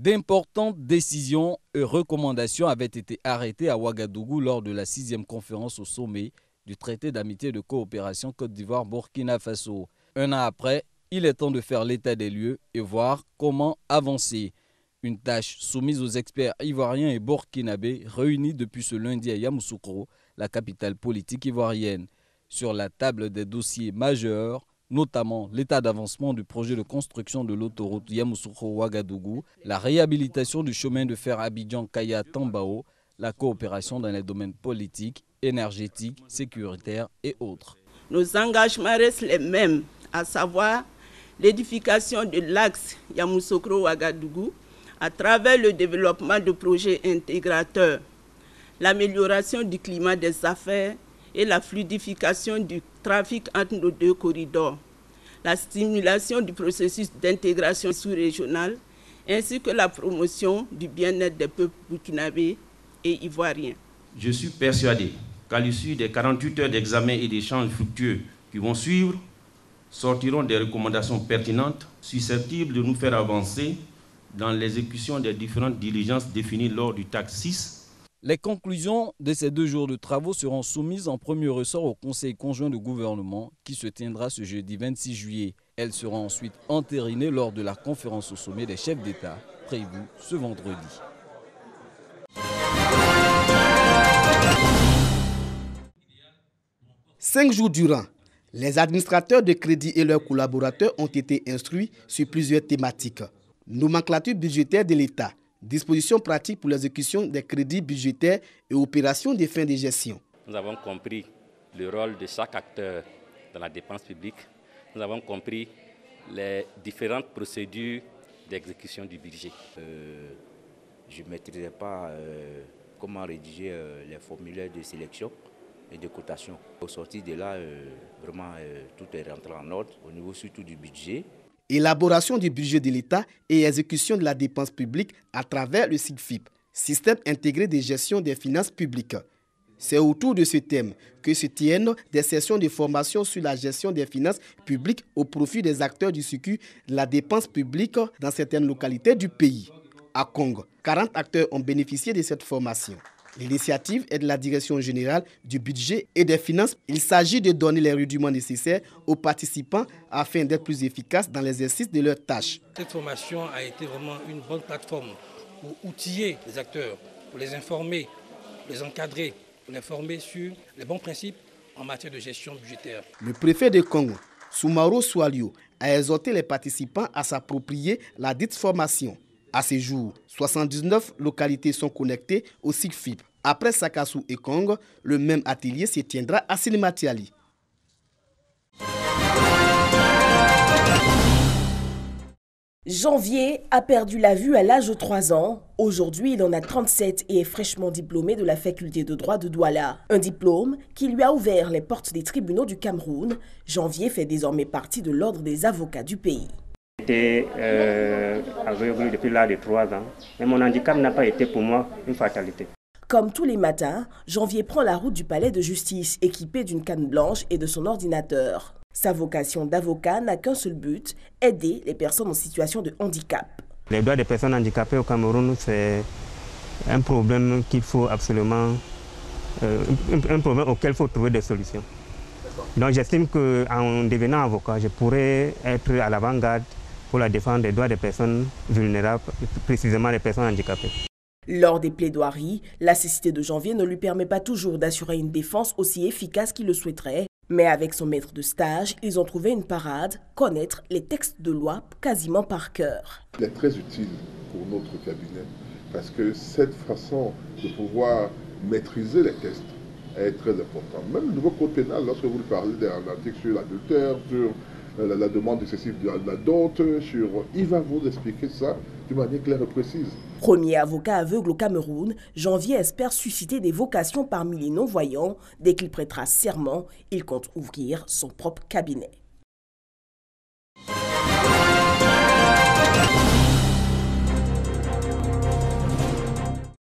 D'importantes décisions et recommandations avaient été arrêtées à Ouagadougou lors de la 6e conférence au sommet du traité d'amitié et de coopération Côte d'Ivoire-Burkina Faso. Un an après, il est temps de faire l'état des lieux et voir comment avancer. Une tâche soumise aux experts ivoiriens et burkinabés réunis depuis ce lundi à Yamoussoukro, la capitale politique ivoirienne. Sur la table des dossiers majeurs, notamment l'état d'avancement du projet de construction de l'autoroute Yamoussoukro-Ouagadougou, la réhabilitation du chemin de fer Abidjan-Kaya-Tambao, la coopération dans les domaines politiques, énergétiques, sécuritaires et autres. Nos engagements restent les mêmes, à savoir l'édification de l'axe Yamoussoukro-Ouagadougou à travers le développement de projets intégrateurs, l'amélioration du climat des affaires et la fluidification du trafic entre nos deux corridors, la stimulation du processus d'intégration sous-régionale, ainsi que la promotion du bien-être des peuples burkinabés et ivoiriens. Je suis persuadé qu'à l'issue des 48 heures d'examen et d'échanges fructueux qui vont suivre, sortiront des recommandations pertinentes susceptibles de nous faire avancer dans l'exécution des différentes diligences définies lors du TAC 6. Les conclusions de ces 2 jours de travaux seront soumises en premier ressort au Conseil conjoint de gouvernement qui se tiendra ce jeudi 26 juillet. Elles seront ensuite entérinées lors de la conférence au sommet des chefs d'État prévue ce vendredi. Cinq jours durant, les administrateurs de crédit et leurs collaborateurs ont été instruits sur plusieurs thématiques. Nomenclature budgétaire de l'État, dispositions pratiques pour l'exécution des crédits budgétaires et opérations de fin de gestion. Nous avons compris le rôle de chaque acteur dans la dépense publique. Nous avons compris les différentes procédures d'exécution du budget. Je ne maîtrisais pas comment rédiger les formulaires de sélection et de cotation. Au sortir de là, vraiment tout est rentré en ordre au niveau surtout du budget. Élaboration du budget de l'État et exécution de la dépense publique à travers le SIGFIP, Système intégré de gestion des finances publiques. C'est autour de ce thème que se tiennent des sessions de formation sur la gestion des finances publiques au profit des acteurs du circuit de la dépense publique dans certaines localités du pays. À Congo, 40 acteurs ont bénéficié de cette formation. L'initiative est de la Direction générale du budget et des finances. Il s'agit de donner les rudiments nécessaires aux participants afin d'être plus efficaces dans l'exercice de leurs tâches. Cette formation a été vraiment une bonne plateforme pour outiller les acteurs, pour les informer, pour les encadrer, pour les former sur les bons principes en matière de gestion budgétaire. Le préfet de Congo, Soumaro Soualio, a exhorté les participants à s'approprier la dite formation. À ce jour, 79 localités sont connectées au SIGFIP. Après Sakassou et Congo, le même atelier se tiendra à Silimatiali. Janvier a perdu la vue à l'âge de 3 ans. Aujourd'hui, il en a 37 et est fraîchement diplômé de la faculté de droit de Douala. Un diplôme qui lui a ouvert les portes des tribunaux du Cameroun. Janvier fait désormais partie de l'ordre des avocats du pays. J'étais aveugle depuis l'âge de 3 ans, mais mon handicap n'a pas été pour moi une fatalité. Comme tous les matins, Janvier prend la route du palais de justice équipé d'une canne blanche et de son ordinateur. Sa vocation d'avocat n'a qu'un seul but, aider les personnes en situation de handicap. Les droits des personnes handicapées au Cameroun, c'est un problème qu'il faut absolument, un problème auquel il faut trouver des solutions. Donc j'estime qu'en devenant avocat, je pourrais être à l'avant-garde pour la défense des droits des personnes vulnérables, précisément les personnes handicapées. Lors des plaidoiries, la cécité de Janvier ne lui permet pas toujours d'assurer une défense aussi efficace qu'il le souhaiterait. Mais avec son maître de stage, ils ont trouvé une parade, connaître les textes de loi quasiment par cœur. Il est très utile pour notre cabinet parce que cette façon de pouvoir maîtriser les textes est très importante. Même le nouveau code pénal, lorsque vous parlez d'un article sur l'adultère, sur la demande excessive de la dot, il va vous expliquer ça de manière claire et précise. Premier avocat aveugle au Cameroun, Janvier espère susciter des vocations parmi les non-voyants. Dès qu'il prêtera serment, il compte ouvrir son propre cabinet.